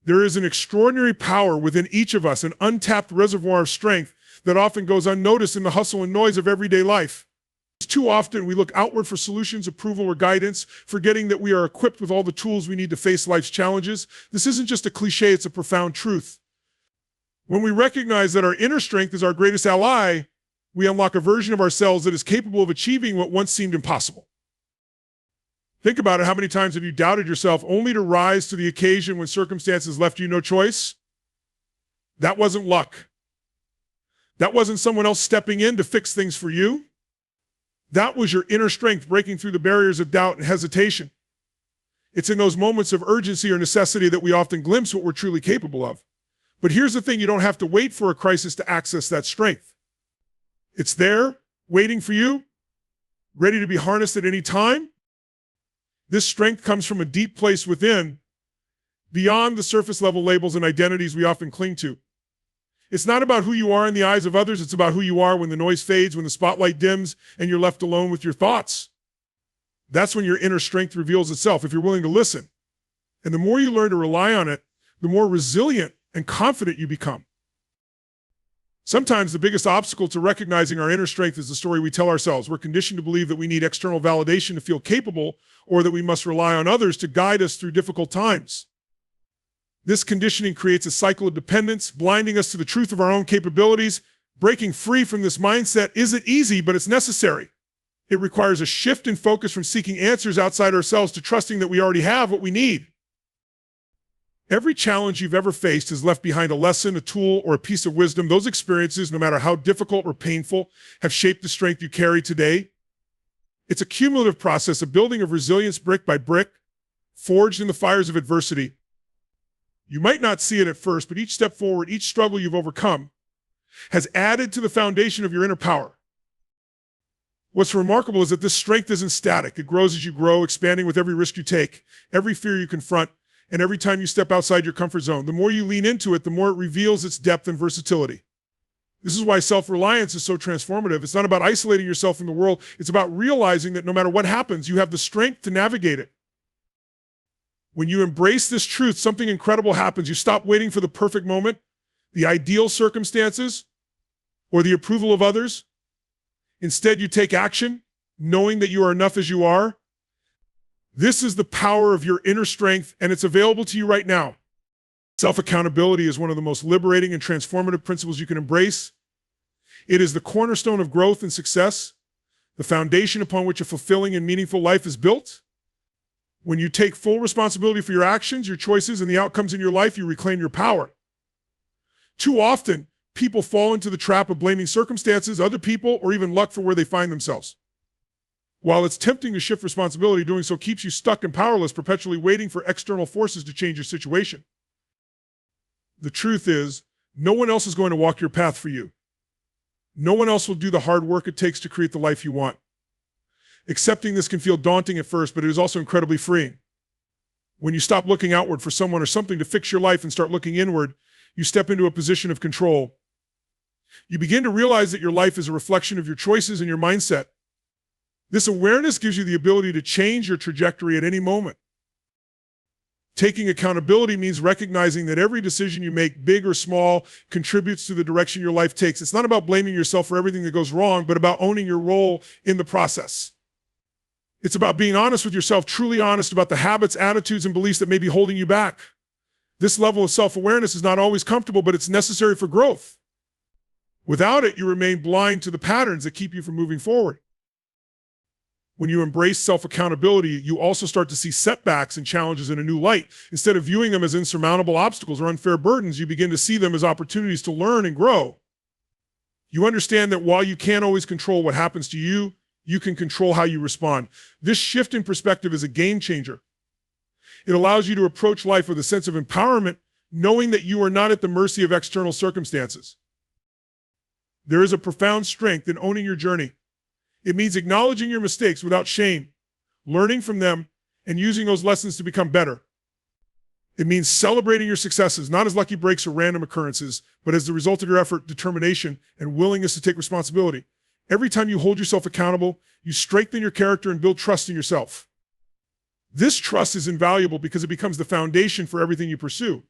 There is an extraordinary power within each of us, an untapped reservoir of strength that often goes unnoticed in the hustle and noise of everyday life. Too often, we look outward for solutions, approval, or guidance, forgetting that we are equipped with all the tools we need to face life's challenges. This isn't just a cliche, it's a profound truth. When we recognize that our inner strength is our greatest ally, we unlock a version of ourselves that is capable of achieving what once seemed impossible. Think about it. How many times have you doubted yourself only to rise to the occasion when circumstances left you no choice? That wasn't luck. That wasn't someone else stepping in to fix things for you. That was your inner strength breaking through the barriers of doubt and hesitation. It's in those moments of urgency or necessity that we often glimpse what we're truly capable of. But here's the thing, you don't have to wait for a crisis to access that strength. It's there, waiting for you, ready to be harnessed at any time. This strength comes from a deep place within, beyond the surface level labels and identities we often cling to. It's not about who you are in the eyes of others, it's about who you are when the noise fades, when the spotlight dims, and you're left alone with your thoughts. That's when your inner strength reveals itself, if you're willing to listen. And the more you learn to rely on it, the more resilient and confident you become. Sometimes the biggest obstacle to recognizing our inner strength is the story we tell ourselves. We're conditioned to believe that we need external validation to feel capable, or that we must rely on others to guide us through difficult times. This conditioning creates a cycle of dependence, blinding us to the truth of our own capabilities. Breaking free from this mindset isn't easy, but it's necessary. It requires a shift in focus from seeking answers outside ourselves to trusting that we already have what we need. Every challenge you've ever faced has left behind a lesson, a tool, or a piece of wisdom. Those experiences, no matter how difficult or painful, have shaped the strength you carry today. It's a cumulative process, a building of resilience brick by brick, forged in the fires of adversity. You might not see it at first, but each step forward, each struggle you've overcome, has added to the foundation of your inner power. What's remarkable is that this strength isn't static. It grows as you grow, expanding with every risk you take, every fear you confront, and every time you step outside your comfort zone. The more you lean into it, the more it reveals its depth and versatility. This is why self-reliance is so transformative. It's not about isolating yourself from the world. It's about realizing that no matter what happens, you have the strength to navigate it. When you embrace this truth, something incredible happens. You stop waiting for the perfect moment, the ideal circumstances, or the approval of others. Instead, you take action, knowing that you are enough as you are. This is the power of your inner strength, and it's available to you right now. Self-accountability is one of the most liberating and transformative principles you can embrace. It is the cornerstone of growth and success, the foundation upon which a fulfilling and meaningful life is built. When you take full responsibility for your actions, your choices, and the outcomes in your life, you reclaim your power. Too often, people fall into the trap of blaming circumstances, other people, or even luck for where they find themselves. While it's tempting to shift responsibility, doing so keeps you stuck and powerless, perpetually waiting for external forces to change your situation. The truth is, no one else is going to walk your path for you. No one else will do the hard work it takes to create the life you want. Accepting this can feel daunting at first, but it is also incredibly freeing. When you stop looking outward for someone or something to fix your life and start looking inward, you step into a position of control. You begin to realize that your life is a reflection of your choices and your mindset. This awareness gives you the ability to change your trajectory at any moment. Taking accountability means recognizing that every decision you make, big or small, contributes to the direction your life takes. It's not about blaming yourself for everything that goes wrong, but about owning your role in the process. It's about being honest with yourself, truly honest about the habits, attitudes, and beliefs that may be holding you back. This level of self-awareness is not always comfortable, but it's necessary for growth. Without it, you remain blind to the patterns that keep you from moving forward. When you embrace self-accountability, you also start to see setbacks and challenges in a new light. Instead of viewing them as insurmountable obstacles or unfair burdens, you begin to see them as opportunities to learn and grow. You understand that while you can't always control what happens to you, you can control how you respond. This shift in perspective is a game changer. It allows you to approach life with a sense of empowerment, knowing that you are not at the mercy of external circumstances. There is a profound strength in owning your journey. It means acknowledging your mistakes without shame, learning from them, and using those lessons to become better. It means celebrating your successes, not as lucky breaks or random occurrences, but as the result of your effort, determination, and willingness to take responsibility. Every time you hold yourself accountable, you strengthen your character and build trust in yourself. This trust is invaluable because it becomes the foundation for everything you pursue.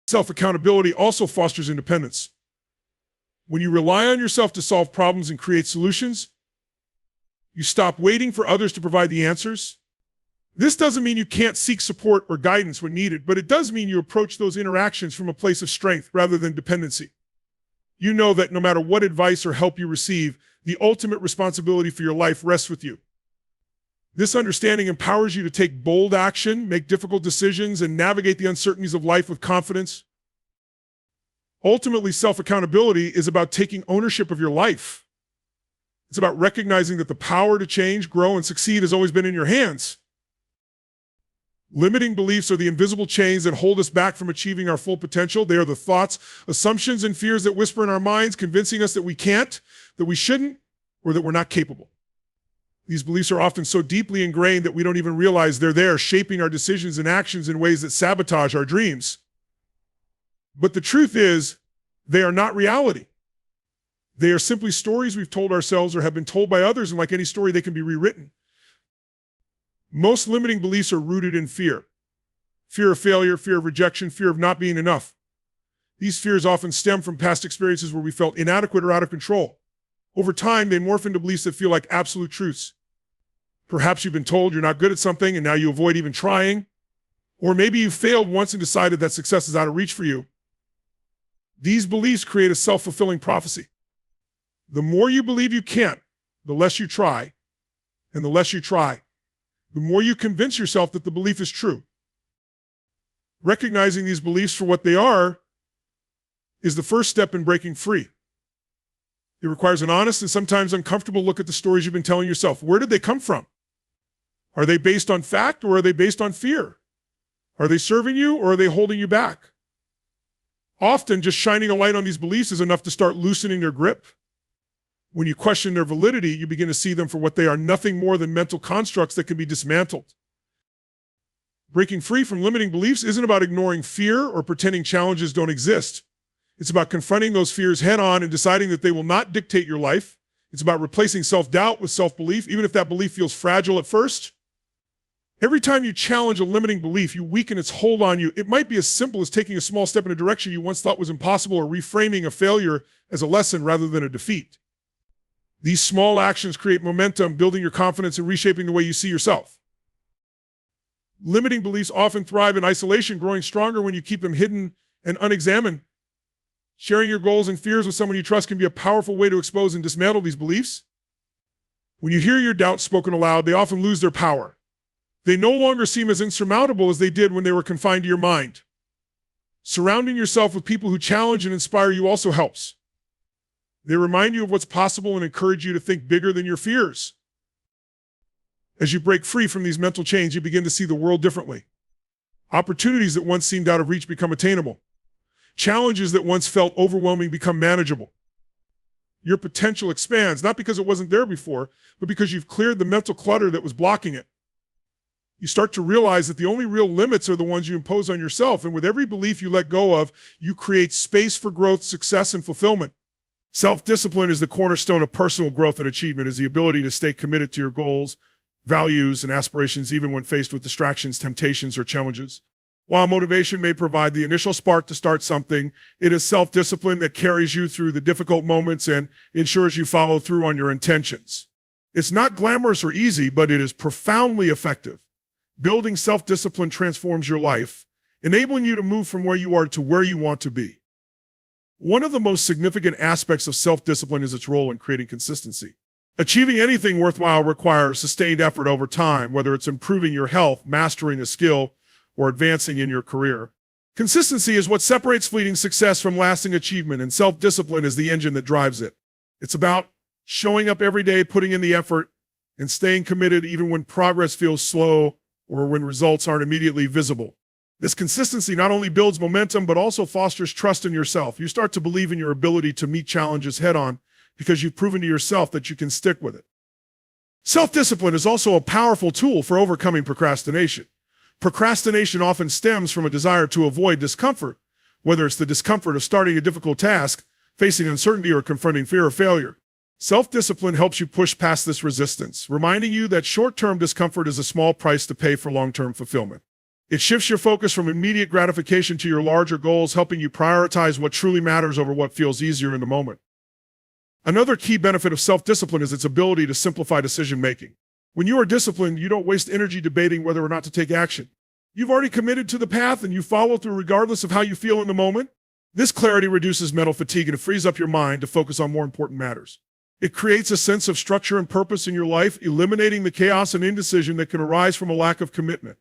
Self-accountability also fosters independence. When you rely on yourself to solve problems and create solutions, you stop waiting for others to provide the answers. This doesn't mean you can't seek support or guidance when needed, but it does mean you approach those interactions from a place of strength rather than dependency. You know that no matter what advice or help you receive, the ultimate responsibility for your life rests with you. This understanding empowers you to take bold action, make difficult decisions, and navigate the uncertainties of life with confidence. Ultimately, self-accountability is about taking ownership of your life. It's about recognizing that the power to change, grow, and succeed has always been in your hands. Limiting beliefs are the invisible chains that hold us back from achieving our full potential. They are the thoughts, assumptions, and fears that whisper in our minds, convincing us that we can't, that we shouldn't, or that we're not capable. These beliefs are often so deeply ingrained that we don't even realize they're there, shaping our decisions and actions in ways that sabotage our dreams. But the truth is, they are not reality. They are simply stories we've told ourselves or have been told by others, and like any story, they can be rewritten. Most limiting beliefs are rooted in fear. Fear of failure, fear of rejection, fear of not being enough. These fears often stem from past experiences where we felt inadequate or out of control. Over time, they morph into beliefs that feel like absolute truths. Perhaps you've been told you're not good at something and now you avoid even trying. Or maybe you failed once and decided that success is out of reach for you. These beliefs create a self-fulfilling prophecy. The more you believe you can't, the less you try. And the less you try, the more you convince yourself that the belief is true. Recognizing these beliefs for what they are is the first step in breaking free. It requires an honest and sometimes uncomfortable look at the stories you've been telling yourself. Where did they come from? Are they based on fact or are they based on fear? Are they serving you or are they holding you back? Often, just shining a light on these beliefs is enough to start loosening their grip. When you question their validity, you begin to see them for what they are, nothing more than mental constructs that can be dismantled. Breaking free from limiting beliefs isn't about ignoring fear or pretending challenges don't exist. It's about confronting those fears head on and deciding that they will not dictate your life. It's about replacing self-doubt with self-belief, even if that belief feels fragile at first. Every time you challenge a limiting belief, you weaken its hold on you. It might be as simple as taking a small step in a direction you once thought was impossible or reframing a failure as a lesson rather than a defeat. These small actions create momentum, building your confidence and reshaping the way you see yourself. Limiting beliefs often thrive in isolation, growing stronger when you keep them hidden and unexamined. Sharing your goals and fears with someone you trust can be a powerful way to expose and dismantle these beliefs. When you hear your doubts spoken aloud, they often lose their power. They no longer seem as insurmountable as they did when they were confined to your mind. Surrounding yourself with people who challenge and inspire you also helps. They remind you of what's possible and encourage you to think bigger than your fears. As you break free from these mental chains, you begin to see the world differently. Opportunities that once seemed out of reach become attainable. Challenges that once felt overwhelming become manageable. Your potential expands, not because it wasn't there before, but because you've cleared the mental clutter that was blocking it. You start to realize that the only real limits are the ones you impose on yourself, and with every belief you let go of, you create space for growth, success, and fulfillment. Self-discipline is the cornerstone of personal growth and achievement, is the ability to stay committed to your goals, values, and aspirations even when faced with distractions, temptations, or challenges. While motivation may provide the initial spark to start something, it is self-discipline that carries you through the difficult moments and ensures you follow through on your intentions. It's not glamorous or easy, but it is profoundly effective. Building self-discipline transforms your life, enabling you to move from where you are to where you want to be. One of the most significant aspects of self-discipline is its role in creating consistency. Achieving anything worthwhile requires sustained effort over time, whether it's improving your health, mastering a skill, or advancing in your career. Consistency is what separates fleeting success from lasting achievement, and self-discipline is the engine that drives it. It's about showing up every day, putting in the effort, and staying committed even when progress feels slow or when results aren't immediately visible. This consistency not only builds momentum, but also fosters trust in yourself. You start to believe in your ability to meet challenges head on because you've proven to yourself that you can stick with it. Self-discipline is also a powerful tool for overcoming procrastination. Procrastination often stems from a desire to avoid discomfort, whether it's the discomfort of starting a difficult task, facing uncertainty, or confronting fear of failure. Self-discipline helps you push past this resistance, reminding you that short-term discomfort is a small price to pay for long-term fulfillment. It shifts your focus from immediate gratification to your larger goals, helping you prioritize what truly matters over what feels easier in the moment. Another key benefit of self-discipline is its ability to simplify decision-making. When you are disciplined, you don't waste energy debating whether or not to take action. You've already committed to the path and you follow through regardless of how you feel in the moment. This clarity reduces mental fatigue and it frees up your mind to focus on more important matters. It creates a sense of structure and purpose in your life, eliminating the chaos and indecision that can arise from a lack of commitment.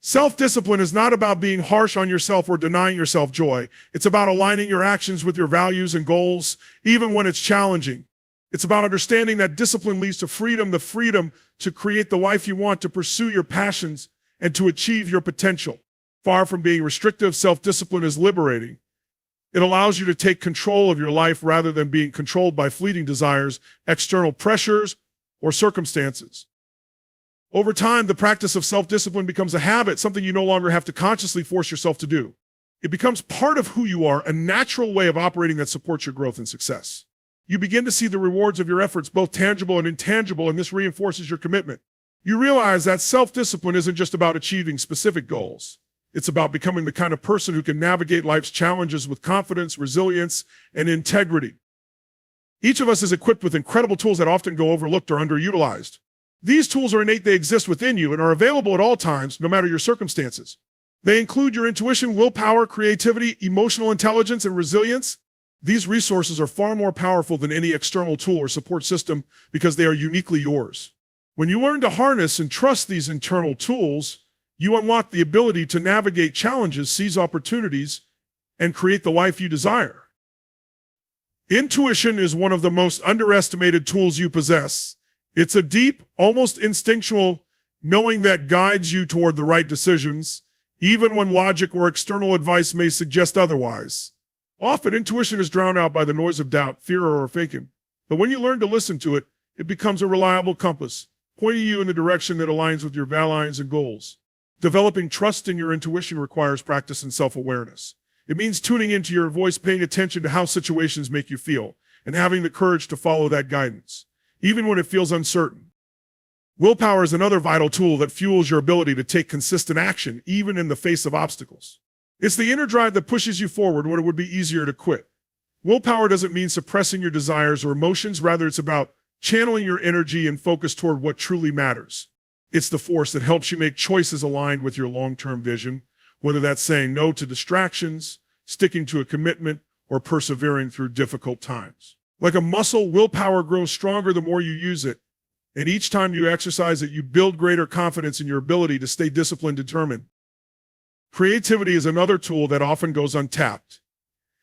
Self-discipline is not about being harsh on yourself or denying yourself joy. It's about aligning your actions with your values and goals, even when it's challenging. It's about understanding that discipline leads to freedom, the freedom to create the life you want, to pursue your passions, and to achieve your potential. Far from being restrictive, self-discipline is liberating. It allows you to take control of your life rather than being controlled by fleeting desires, external pressures, or circumstances. Over time, the practice of self-discipline becomes a habit, something you no longer have to consciously force yourself to do. It becomes part of who you are, a natural way of operating that supports your growth and success. You begin to see the rewards of your efforts, both tangible and intangible, and this reinforces your commitment. You realize that self-discipline isn't just about achieving specific goals. It's about becoming the kind of person who can navigate life's challenges with confidence, resilience, and integrity. Each of us is equipped with incredible tools that often go overlooked or underutilized. These tools are innate, they exist within you and are available at all times, no matter your circumstances. They include your intuition, willpower, creativity, emotional intelligence, and resilience. These resources are far more powerful than any external tool or support system because they are uniquely yours. When you learn to harness and trust these internal tools, you unlock the ability to navigate challenges, seize opportunities, and create the life you desire. Intuition is one of the most underestimated tools you possess. It's a deep, almost instinctual knowing that guides you toward the right decisions, even when logic or external advice may suggest otherwise. Often, intuition is drowned out by the noise of doubt, fear, or faking. But when you learn to listen to it, it becomes a reliable compass, pointing you in the direction that aligns with your values and goals. Developing trust in your intuition requires practice and self-awareness. It means tuning into your voice, paying attention to how situations make you feel, and having the courage to follow that guidance, even when it feels uncertain. Willpower is another vital tool that fuels your ability to take consistent action, even in the face of obstacles. It's the inner drive that pushes you forward when it would be easier to quit. Willpower doesn't mean suppressing your desires or emotions. Rather, it's about channeling your energy and focus toward what truly matters. It's the force that helps you make choices aligned with your long-term vision, whether that's saying no to distractions, sticking to a commitment, or persevering through difficult times. Like a muscle, willpower grows stronger the more you use it. And each time you exercise it, you build greater confidence in your ability to stay disciplined and determined. Creativity is another tool that often goes untapped,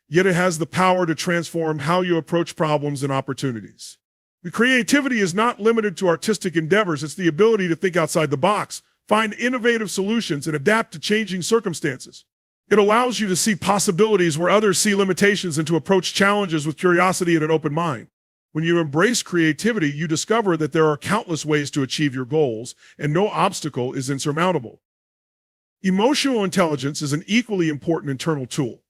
yet it has the power to transform how you approach problems and opportunities. The creativity is not limited to artistic endeavors. It's the ability to think outside the box, find innovative solutions, and adapt to changing circumstances. It allows you to see possibilities where others see limitations and to approach challenges with curiosity and an open mind. When you embrace creativity, you discover that there are countless ways to achieve your goals, and no obstacle is insurmountable. Emotional intelligence is an equally important internal tool.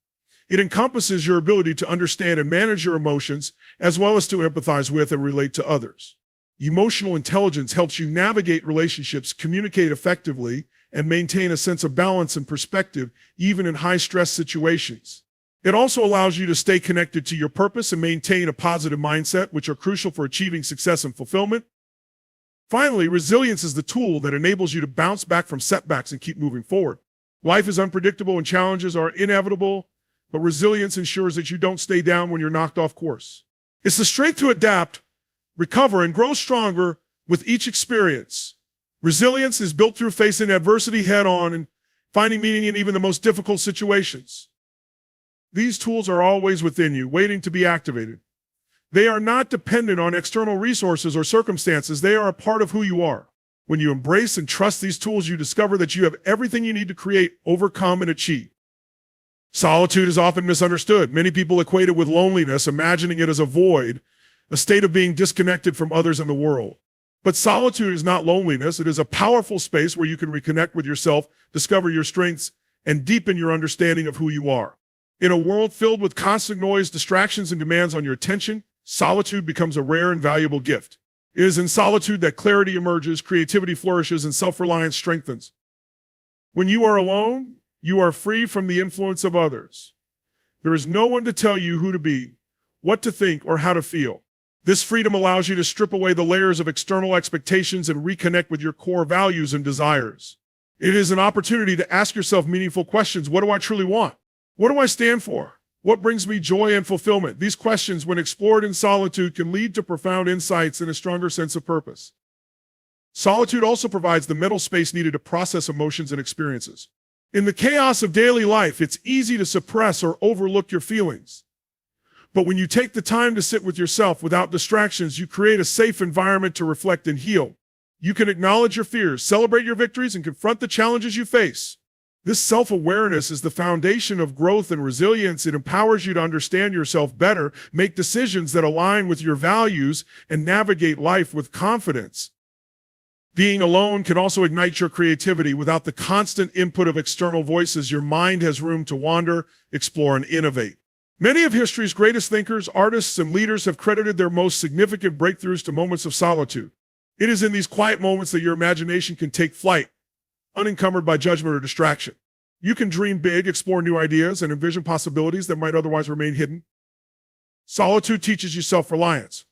It encompasses your ability to understand and manage your emotions, as well as to empathize with and relate to others. Emotional intelligence helps you navigate relationships, communicate effectively, and maintain a sense of balance and perspective, even in high-stress situations. It also allows you to stay connected to your purpose and maintain a positive mindset, which are crucial for achieving success and fulfillment. Finally, resilience is the tool that enables you to bounce back from setbacks and keep moving forward. Life is unpredictable and challenges are inevitable, but resilience ensures that you don't stay down when you're knocked off course. It's the strength to adapt, recover, and grow stronger with each experience. Resilience is built through facing adversity head-on and finding meaning in even the most difficult situations. These tools are always within you, waiting to be activated. They are not dependent on external resources or circumstances. They are a part of who you are. When you embrace and trust these tools, you discover that you have everything you need to create, overcome, and achieve. Solitude is often misunderstood. Many people equate it with loneliness, imagining it as a void, a state of being disconnected from others in the world. But solitude is not loneliness. It is a powerful space where you can reconnect with yourself, discover your strengths, and deepen your understanding of who you are. In a world filled with constant noise, distractions, and demands on your attention, solitude becomes a rare and valuable gift. It is in solitude that clarity emerges, creativity flourishes, and self-reliance strengthens. When you are alone, you are free from the influence of others. There is no one to tell you who to be, what to think, or how to feel. This freedom allows you to strip away the layers of external expectations and reconnect with your core values and desires. It is an opportunity to ask yourself meaningful questions. What do I truly want? What do I stand for? What brings me joy and fulfillment? These questions, when explored in solitude, can lead to profound insights and a stronger sense of purpose. Solitude also provides the mental space needed to process emotions and experiences. In the chaos of daily life, it's easy to suppress or overlook your feelings. But when you take the time to sit with yourself without distractions, you create a safe environment to reflect and heal. You can acknowledge your fears, celebrate your victories, and confront the challenges you face. This self-awareness is the foundation of growth and resilience. It empowers you to understand yourself better, make decisions that align with your values, and navigate life with confidence. Being alone can also ignite your creativity. Without the constant input of external voices, your mind has room to wander, explore, and innovate. Many of history's greatest thinkers, artists, and leaders have credited their most significant breakthroughs to moments of solitude. It is in these quiet moments that your imagination can take flight, unencumbered by judgment or distraction. You can dream big, explore new ideas, and envision possibilities that might otherwise remain hidden. Solitude teaches you self-reliance.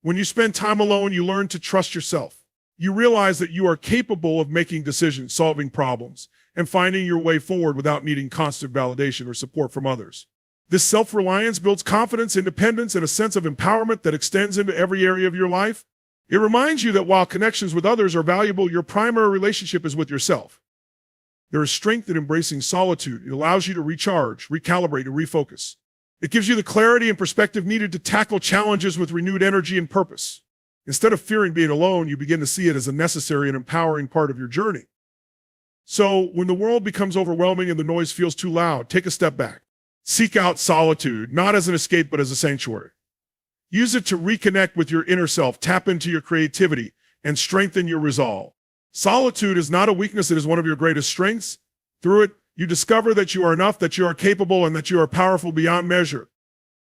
When you spend time alone, you learn to trust yourself. You realize that you are capable of making decisions, solving problems, and finding your way forward without needing constant validation or support from others. This self-reliance builds confidence, independence, and a sense of empowerment that extends into every area of your life. It reminds you that while connections with others are valuable, your primary relationship is with yourself. There is strength in embracing solitude. It allows you to recharge, recalibrate, and refocus. It gives you the clarity and perspective needed to tackle challenges with renewed energy and purpose. Instead of fearing being alone, you begin to see it as a necessary and empowering part of your journey. So when the world becomes overwhelming and the noise feels too loud, take a step back. Seek out solitude, not as an escape, but as a sanctuary. Use it to reconnect with your inner self, tap into your creativity, and strengthen your resolve. Solitude is not a weakness, it is one of your greatest strengths. Through it, you discover that you are enough, that you are capable, and that you are powerful beyond measure.